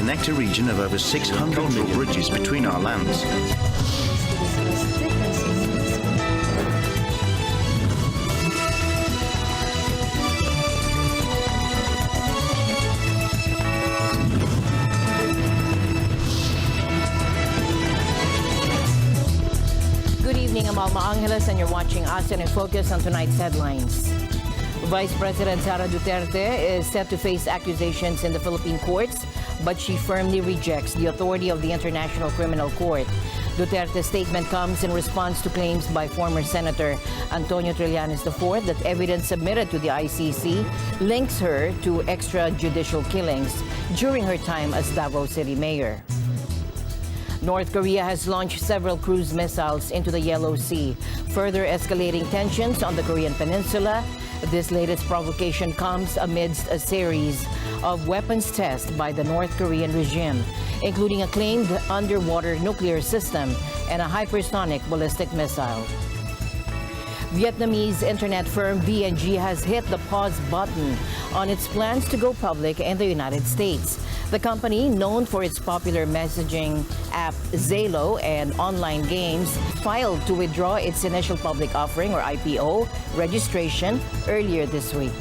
connect a region of over 600 million bridges between our lands. Good evening, I'm Alma Angeles, and you're watching ASEAN in Focus on tonight's headlines. Vice President Sara Duterte is set to face accusations in the Philippine courts, but she firmly rejects the authority of the International Criminal Court. Duterte's statement comes in response to claims by former Senator Antonio Trillanes IV that evidence submitted to the ICC links her to extrajudicial killings during her time as Davao City Mayor. North Korea has launched several cruise missiles into the Yellow Sea, further escalating tensions on the Korean peninsula. This latest provocation comes amidst a series of weapons tests by the North Korean regime, including a claimed underwater nuclear system and a hypersonic ballistic missile. Vietnamese internet firm VNG has hit the pause button on its plans to go public in the United States. The company, known for its popular messaging app Zalo and online games, filed to withdraw its initial public offering, or IPO, registration earlier this week.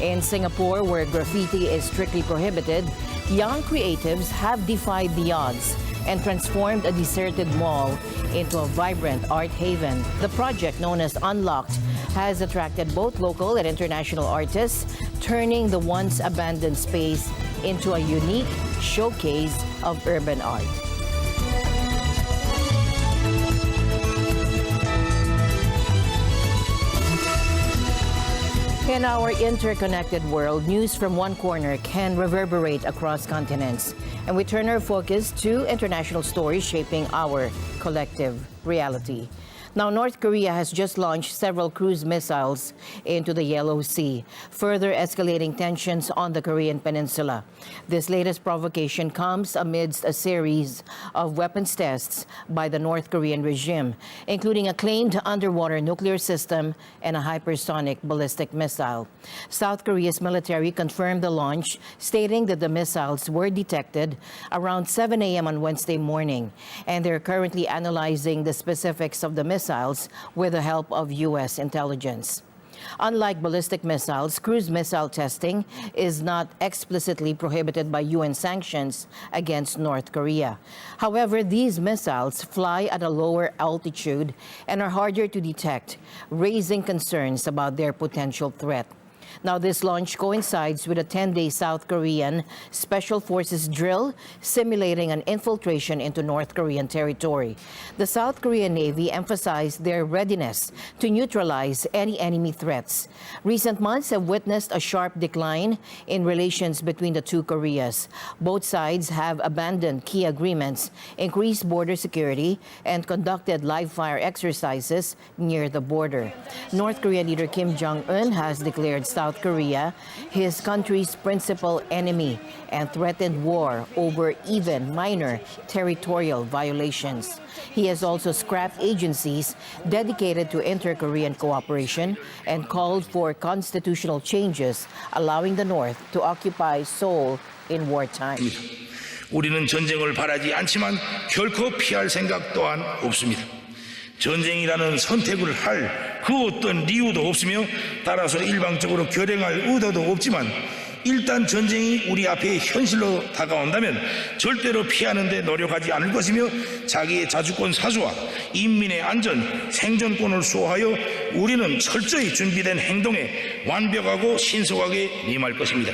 In Singapore, where graffiti is strictly prohibited, young creatives have defied the odds and transformed a deserted mall into a vibrant art haven. The project, known as Unlocked, has attracted both local and international artists, turning the once abandoned space into a unique showcase of urban art. In our interconnected world, news from one corner can reverberate across continents, and we turn our focus to international stories shaping our collective reality. Now, North Korea has just launched several cruise missiles into the Yellow Sea, further escalating tensions on the Korean peninsula. This latest provocation comes amidst a series of weapons tests by the North Korean regime, including a claimed underwater nuclear system and a hypersonic ballistic missile. South Korea's military confirmed the launch, stating that the missiles were detected around 7 a.m. on Wednesday morning, and they're currently analyzing the specifics of the missiles with the help of U.S. intelligence. Unlike ballistic missiles, cruise missile testing is not explicitly prohibited by UN sanctions against North Korea. However, these missiles fly at a lower altitude and are harder to detect, raising concerns about their potential threat. Now, this launch coincides with a 10-day South Korean Special Forces drill simulating an infiltration into North Korean territory. The South Korean Navy emphasized their readiness to neutralize any enemy threats. Recent months have witnessed a sharp decline in relations between the two Koreas. Both sides have abandoned key agreements, increased border security, and conducted live-fire exercises near the border. North Korean leader Kim Jong-un has declared South Korea his country's principal enemy and threatened war over even minor territorial violations. He has also scrapped agencies dedicated to inter-Korean cooperation and called for constitutional changes allowing the North to occupy Seoul in wartime. 우리는 전쟁을 바라지 않지만 결코 피할 생각 또한 없습니다. 전쟁이라는 선택을 할 그 어떤 이유도 없으며 따라서 일방적으로 결행할 의도도 없지만 일단 전쟁이 우리 앞에 현실로 다가온다면 절대로 피하는 데 노력하지 않을 것이며 자기의 자주권 사수와 인민의 안전, 생존권을 수호하여 우리는 철저히 준비된 행동에 완벽하고 신속하게 임할 것입니다.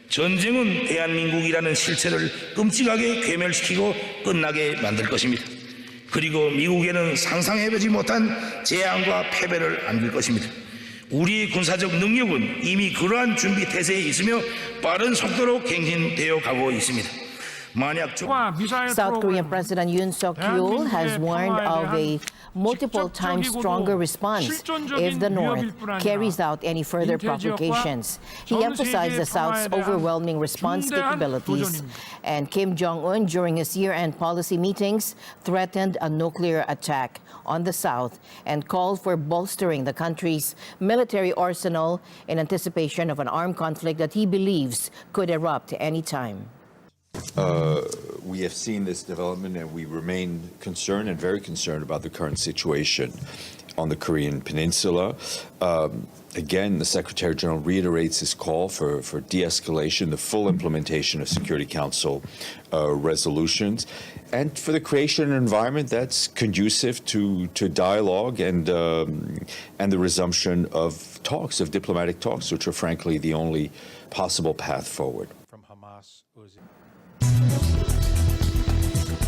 전쟁은 대한민국이라는 실체를 끔찍하게 괴멸시키고 끝나게 만들 것입니다. 그리고 미국에는 상상해보지 못한 재앙과 패배를 안길 것입니다. 우리의 군사적 능력은 이미 그러한 준비 태세에 있으며 빠른 속도로 갱신되어 가고 있습니다. South Korean President Yoon Suk-yeol has warned of a multiple times stronger response if the North carries out any further provocations. He emphasized the South's overwhelming response capabilities, and Kim Jong-un, during his year-end policy meetings, threatened a nuclear attack on the South and called for bolstering the country's military arsenal in anticipation of an armed conflict that he believes could erupt any time. We have seen this development and we remain concerned and very concerned about the current situation on the Korean Peninsula. Again, the Secretary General reiterates his call for de-escalation, the full implementation of Security Council resolutions, and for the creation of an environment that's conducive to dialogue and the resumption of talks, of diplomatic talks, which are frankly the only possible path forward. From Hamas, Uzi.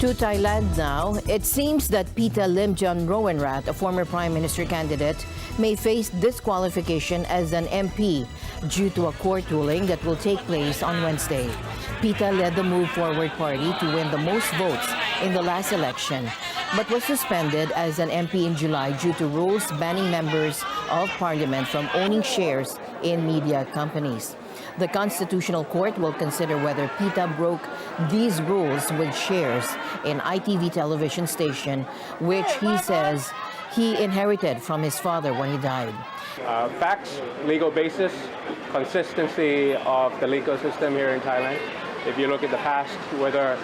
To Thailand now, it seems that Pita Limjaroenrat, a former prime minister candidate, may face disqualification as an MP due to a court ruling that will take place on Wednesday. Pita led the Move Forward party to win the most votes in the last election, but was suspended as an MP in July due to rules banning members of parliament from owning shares in media companies. The Constitutional Court will consider whether Pita broke these rules with shares in ITV television station, which he says he inherited from his father when he died. Facts, legal basis, consistency of the legal system here in Thailand. If you look at the past, whether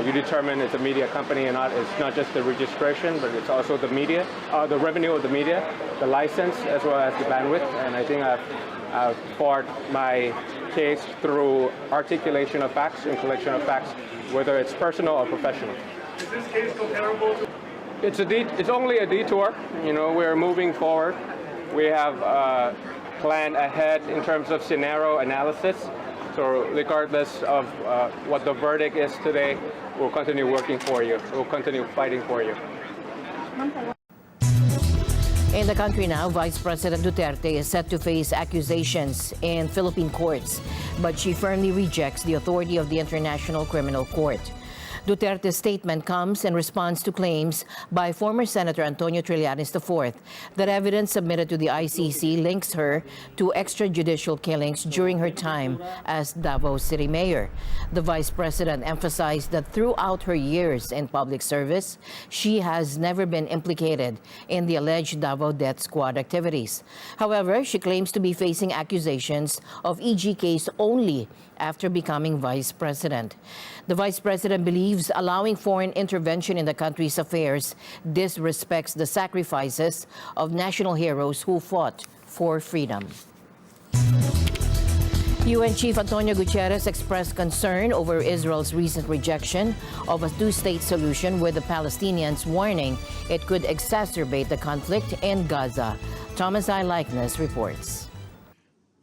you determine it's a media company or not, it's not just the registration, but it's also the media, the revenue of the media, the license, as well as the bandwidth. And I think I've fought my case through articulation of facts and collection of facts, whether it's personal or professional. Is this case comparable to? It's only a detour. You know, we're moving forward. We have planned ahead in terms of scenario analysis. So regardless of what the verdict is today, we'll continue working for you. We'll continue fighting for you. In the country now, Vice President Duterte is set to face accusations in Philippine courts, but she firmly rejects the authority of the International Criminal Court. Duterte's statement comes in response to claims by former Senator Antonio Trillanes IV that evidence submitted to the ICC links her to extrajudicial killings during her time as Davao City Mayor. The Vice President emphasized that throughout her years in public service, she has never been implicated in the alleged Davao Death Squad activities. However, she claims to be facing accusations of EG case only after becoming Vice President. The Vice President believes allowing foreign intervention in the country's affairs disrespects the sacrifices of national heroes who fought for freedom. UN Chief Antonio Guterres expressed concern over Israel's recent rejection of a two-state solution, with the Palestinians warning it could exacerbate the conflict in Gaza. Thomas I. Likeness reports.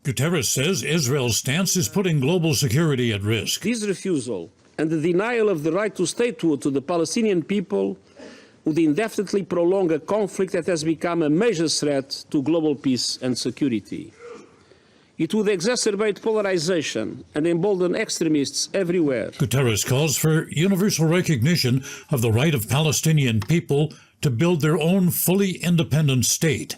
Guterres says Israel's stance is putting global security at risk. This refusal and the denial of the right to statehood to the Palestinian people would indefinitely prolong a conflict that has become a major threat to global peace and security. It would exacerbate polarization and embolden extremists everywhere. Guterres calls for universal recognition of the right of Palestinian people to build their own fully independent state.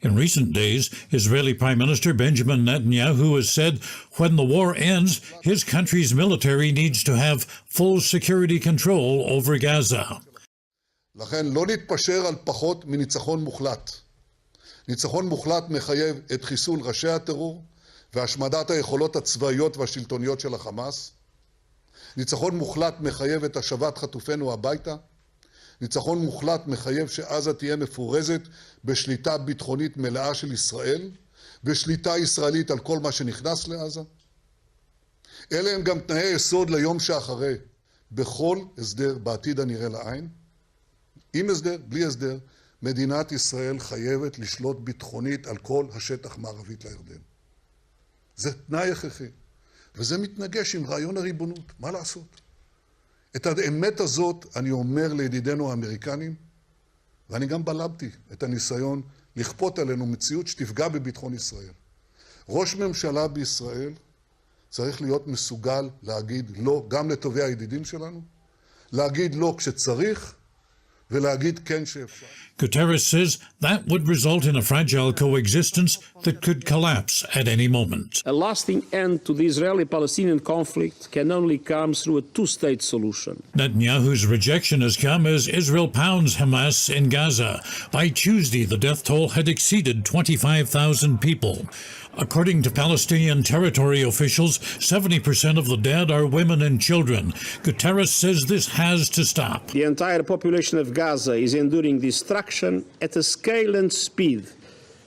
In recent days, Israeli Prime Minister Benjamin Netanyahu has said when the war ends, his country's military needs to have full security control over Gaza. לכן לא נתפשר על פחות מניצחון מוחלט. ניצחון מוחלט מחייב את חיסול ראשי הטרור והשמדת היכולות הצבאיות והשלטוניות של החמאס. ניצחון מוחלט מחייב את השבת חטופינו הביתה. ניצחון מוחלט מחייב שעזה תהיה מפורזת בשליטה ביטחונית מלאה של ישראל, בשליטה ישראלית על כל מה שנכנס לעזה. אלה הם גם תנאי יסוד ליום שאחרי, בכל הסדר בעתיד הנראה לעין. עם הסדר, בלי הסדר, מדינת ישראל חייבת לשלוט ביטחונית על כל השטח מערבית לירדן. זה תנאי הכרחי, וזה מתנגש עם רעיון הריבונות, מה לעשות? את האמת הזאת אני אומר לידידינו האמריקנים, ואני גם בלבתי את הניסיון לכפות עלינו מציאות שתפגע בביטחון ישראל. ראש ממשלה בישראל צריך להיות מסוגל להגיד לא גם לטובי הידידים שלנו, להגיד לא כשצריך, ולהגיד כן שאפשר. Guterres says that would result in a fragile coexistence that could collapse at any moment. A lasting end to the Israeli-Palestinian conflict can only come through a two-state solution. Netanyahu's rejection has come as Israel pounds Hamas in Gaza. By Tuesday, the death toll had exceeded 25,000 people. According to Palestinian territory officials, 70% of the dead are women and children. Guterres says this has to stop. The entire population of Gaza is enduring destruction at a scale and speed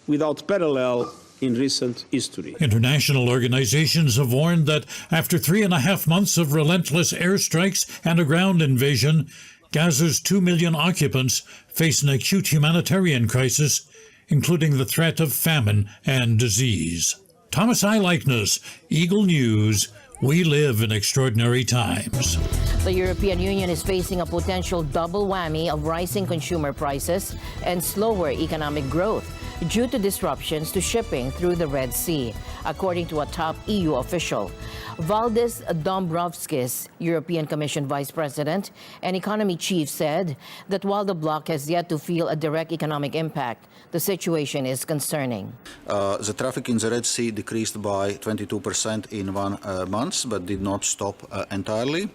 without parallel in recent history. International organizations have warned that after 3.5 months of relentless airstrikes and a ground invasion, Gaza's 2 million occupants face an acute humanitarian crisis, including the threat of famine and disease. Thomas I. Likeness, Eagle News. We live in extraordinary times. The European Union is facing a potential double whammy of rising consumer prices and slower economic growth due to disruptions to shipping through the Red Sea, according to a top EU official. Valdis Dombrovskis, European Commission Vice President and Economy Chief, said that while the bloc has yet to feel a direct economic impact, the situation is concerning. The traffic in the Red Sea decreased by 22% in 1 month, but did not stop entirely.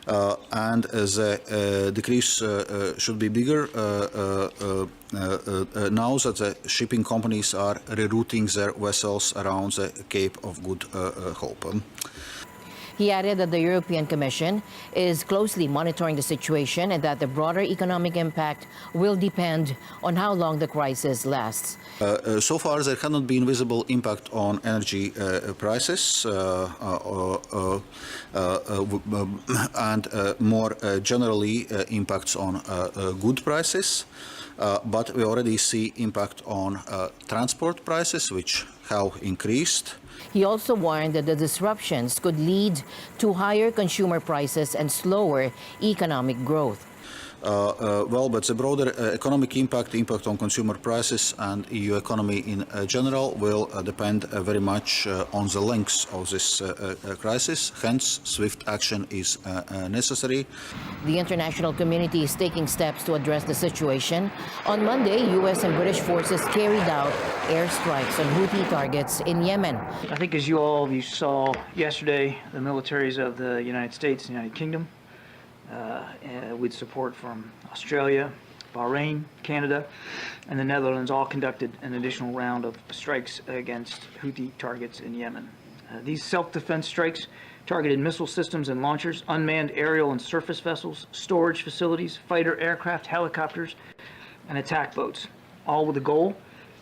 And the decrease should be bigger now that the shipping companies are rerouting their vessels around the Cape of Good Hope. He added that the European Commission is closely monitoring the situation and that the broader economic impact will depend on how long the crisis lasts. So far, there cannot be visible impact on energy prices and more generally impacts on good prices. But we already see impact on transport prices, which have increased. He also warned that the disruptions could lead to higher consumer prices and slower economic growth. But the broader economic impact on consumer prices and EU economy in general will depend very much on the length of this crisis. Hence, swift action is necessary. The international community is taking steps to address the situation. On Monday, U.S. and British forces carried out airstrikes on Houthi targets in Yemen. I think as you saw yesterday, the militaries of the United States and United Kingdom, with support from Australia, Bahrain, Canada, and the Netherlands, all conducted an additional round of strikes against Houthi targets in Yemen. These self-defense strikes targeted missile systems and launchers, unmanned aerial and surface vessels, storage facilities, fighter aircraft, helicopters, and attack boats, all with the goal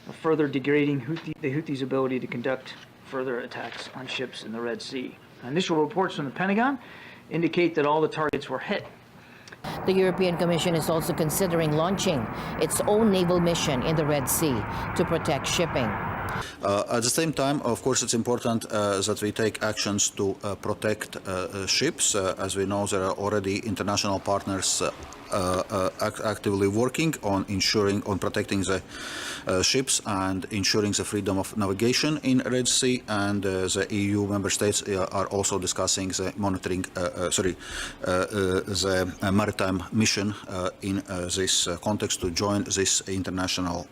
of further degrading the Houthis' ability to conduct further attacks on ships in the Red Sea. Initial reports from the Pentagon indicate that all the targets were hit. The European Commission is also considering launching its own naval mission in the Red Sea to protect shipping. At the same time, of course, it's important that we take actions to protect ships. As we know, there are already international partners actively working on protecting the ships and ensuring the freedom of navigation in Red Sea, and the EU member states are also discussing the the maritime mission in this context to join this international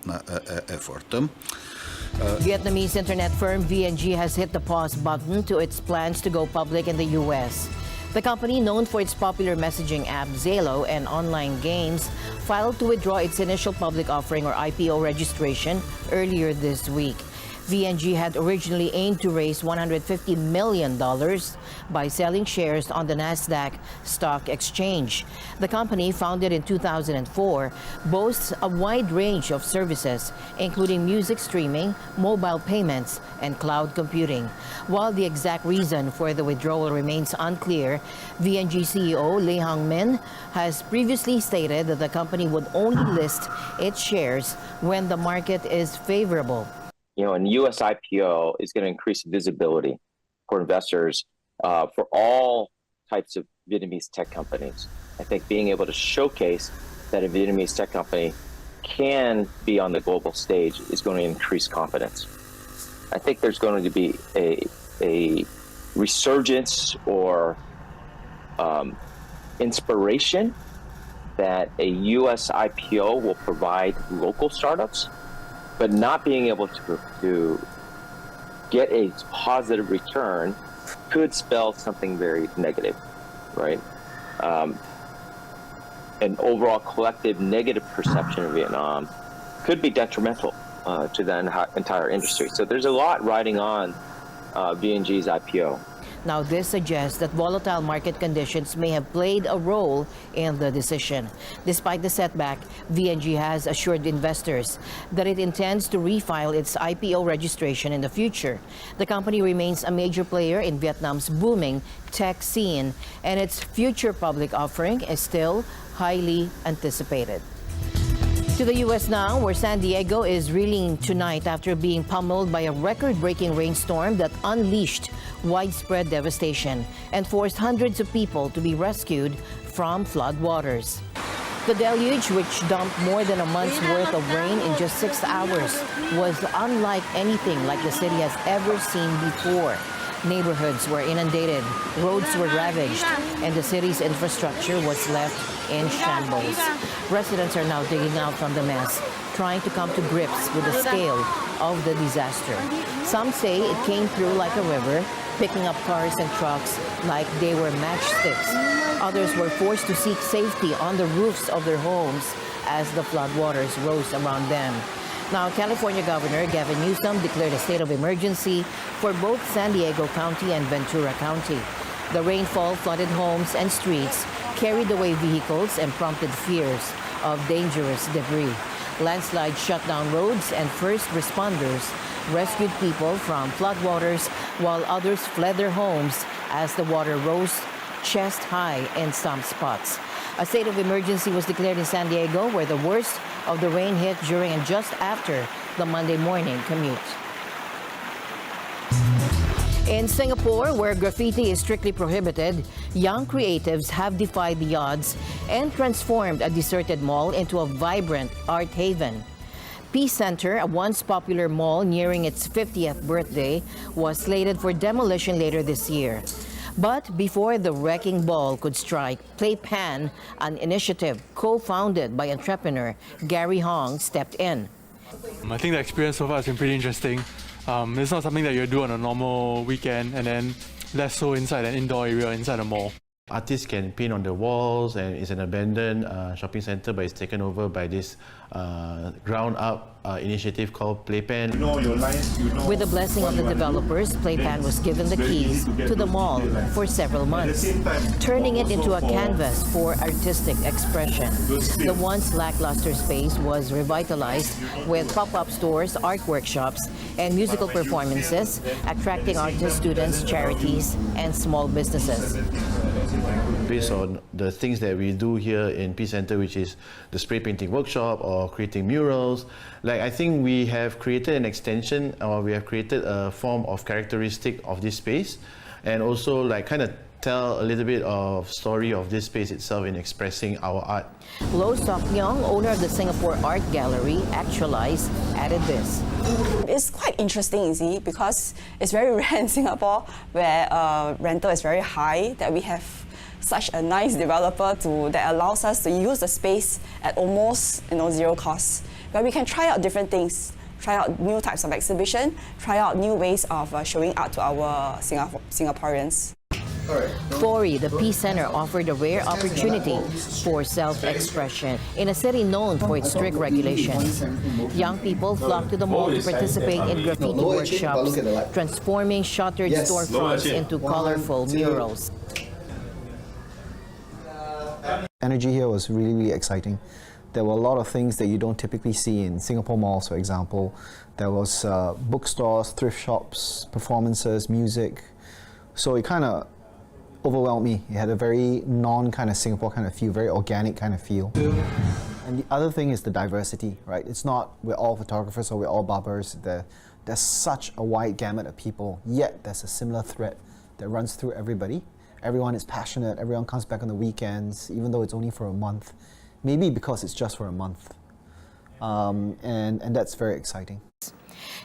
effort. Vietnamese internet firm VNG has hit the pause button to its plans to go public in the U.S. The company, known for its popular messaging app Zalo and online games, filed to withdraw its initial public offering or IPO registration earlier this week. VNG had originally aimed to raise $150 million by selling shares on the Nasdaq Stock Exchange. The company, founded in 2004, boasts a wide range of services, including music streaming, mobile payments, and cloud computing. While the exact reason for the withdrawal remains unclear, VNG CEO Lee Hong-min has previously stated that the company would only list its shares when the market is favorable. An U.S. IPO is going to increase visibility for investors for all types of Vietnamese tech companies. I think being able to showcase that a Vietnamese tech company can be on the global stage is going to increase confidence. I think there's going to be a resurgence or inspiration that a U.S. IPO will provide local startups, but not being able to get a positive return could spell something very negative, right? An overall collective negative perception of Vietnam could be detrimental to the entire industry. So there's a lot riding on V&G's IPO. Now, this suggests that volatile market conditions may have played a role in the decision. Despite the setback, V&G has assured investors that it intends to refile its IPO registration in the future. The company remains a major player in Vietnam's booming tech scene, and its future public offering is still highly anticipated. To the U.S. now, where San Diego is reeling tonight after being pummeled by a record-breaking rainstorm that unleashed widespread devastation and forced hundreds of people to be rescued from flood waters. The deluge, which dumped more than a month's worth of rain in just 6 hours, was unlike anything like the city has ever seen before. Neighborhoods were inundated, roads were ravaged, and the city's infrastructure was left in shambles. Residents are now digging out from the mess, trying to come to grips with the scale of the disaster. Some say it came through like a river, picking up cars and trucks like they were matchsticks. Others were forced to seek safety on the roofs of their homes as the floodwaters rose around them. Now, California Governor Gavin Newsom declared a state of emergency for both San Diego County and Ventura County. The rainfall flooded homes and streets, carried away vehicles, and prompted fears of dangerous debris. Landslides shut down roads, and first responders rescued people from floodwaters while others fled their homes as the water rose chest high in some spots. A state of emergency was declared in San Diego, where the worst of the rain hit during and just after the Monday morning commute. In Singapore, where graffiti is strictly prohibited, young creatives have defied the odds and transformed a deserted mall into a vibrant art haven. Peace Center, a once popular mall nearing its 50th birthday, was slated for demolition later this year. But before the wrecking ball could strike, Playpan, an initiative co-founded by entrepreneur Gary Hong, stepped in. I think the experience so far has been pretty interesting. It's not something that you do on a normal weekend, and then less so inside an indoor area inside a mall. Artists can paint on the walls, and it's an abandoned shopping center, but it's taken over by this ground-up initiative called Playpan. With the blessing of the developers, Playpan was given the keys to the mall for several months, turning it into a canvas for artistic expression. The once lackluster space was revitalized with pop-up stores, art workshops, and musical performances, attracting artists, students, charities, and small businesses. Based on the things that we do here in Peace Center, which is the spray painting workshop or creating murals, I think we have created an extension, or we have created a form of characteristic of this space, and also kind of tell a little bit of story of this space itself in expressing our art. Lo Sok Myong, owner of the Singapore Art Gallery, Actualize, added this. It's quite interesting, you see, because it's very rare in Singapore where rental is very high, that we have such a nice developer that allows us to use the space at almost zero cost, where we can try out different things, try out new types of exhibition, try out new ways of showing art to our Singaporeans. Fori, the Peace Center, offered a rare opportunity for self-expression in a city known for its strict regulations. Young people flocked to the mall to participate in graffiti workshops, transforming shuttered storefronts into colorful murals. Energy here was really, really exciting. There were a lot of things that you don't typically see in Singapore malls, for example. There was bookstores, thrift shops, performances, music. So it kind of overwhelmed me. It had a very non-kind of Singapore kind of feel, very organic kind of feel. And the other thing is the diversity, right? It's not we're all photographers or we're all barbers. There's such a wide gamut of people, yet there's a similar thread that runs through everybody. Everyone is passionate, everyone comes back on the weekends, even though it's only for a month. Maybe because it's just for a month. And that's very exciting.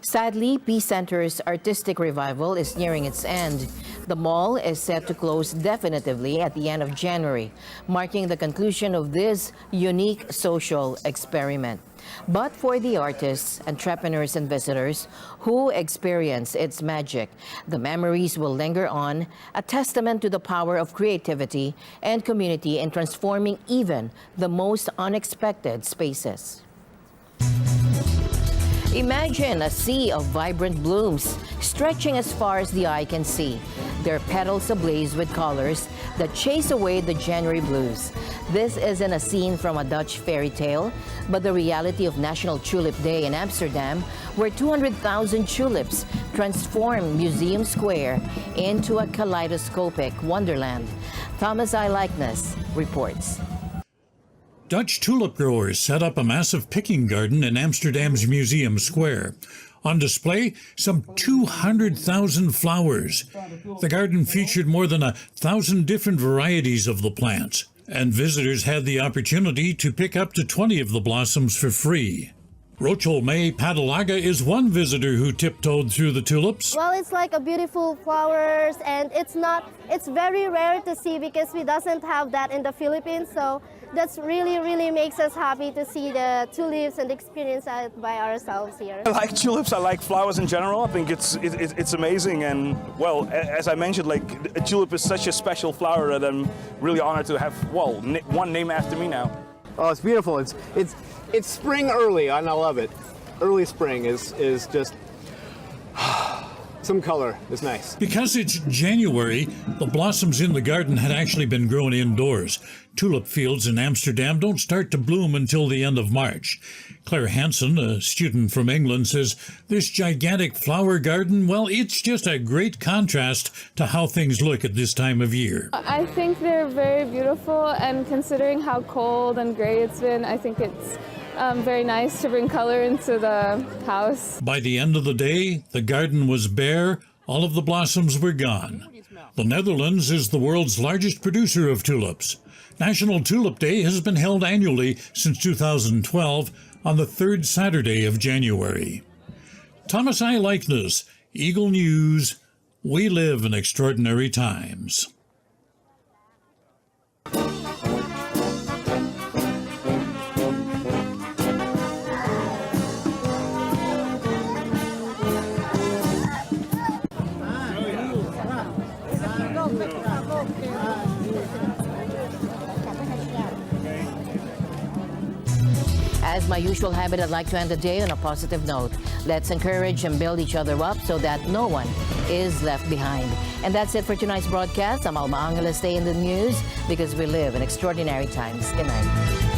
Sadly, Peace Center's artistic revival is nearing its end. The mall is set to close definitively at the end of January, marking the conclusion of this unique social experiment. But for the artists, entrepreneurs, and visitors who experience its magic, the memories will linger on, a testament to the power of creativity and community in transforming even the most unexpected spaces. Imagine a sea of vibrant blooms stretching as far as the eye can see, their petals ablaze with colors that chase away the January blues. This isn't a scene from a Dutch fairy tale, but the reality of National Tulip Day in Amsterdam, where 200,000 tulips transform Museum Square into a kaleidoscopic wonderland. Thomas I. Likeness reports. Dutch tulip growers set up a massive picking garden in Amsterdam's Museum Square. On display, some 200,000 flowers. The garden featured more than 1,000 different varieties of the plants, and visitors had the opportunity to pick up to 20 of the blossoms for free. Rochel May Padalaga is one visitor who tiptoed through the tulips. Well, it's like a beautiful flowers, and it's very rare to see because we doesn't have that in the Philippines, so that's really makes us happy to see the tulips and experience it by ourselves here. I like tulips, I like flowers in general. I think it's amazing, and well, as I mentioned, like a tulip is such a special flower that I'm really honored to have, well, one named after me now. Oh, it's beautiful. It's spring early, and I love it. Early spring is just some color is nice. Because it's January, the blossoms in the garden had actually been grown indoors. Tulip fields in Amsterdam don't start to bloom until the end of March. Claire Hansen, a student from England, says this gigantic flower garden, well, it's just a great contrast to how things look at this time of year. I think they're very beautiful, and considering how cold and gray it's been, I think it's very nice to bring color into the house. By the end of the day, the garden was bare, all of the blossoms were gone. The Netherlands is the world's largest producer of tulips. National Tulip Day has been held annually since 2012 on the third Saturday of January. Thomas I. Likeness, Eagle News. We live in extraordinary times. As my usual habit, I'd like to end the day on a positive note. Let's encourage and build each other up so that no one is left behind. And that's it for tonight's broadcast. I'm Alma Angeles. Stay in the news because we live in extraordinary times. Good night.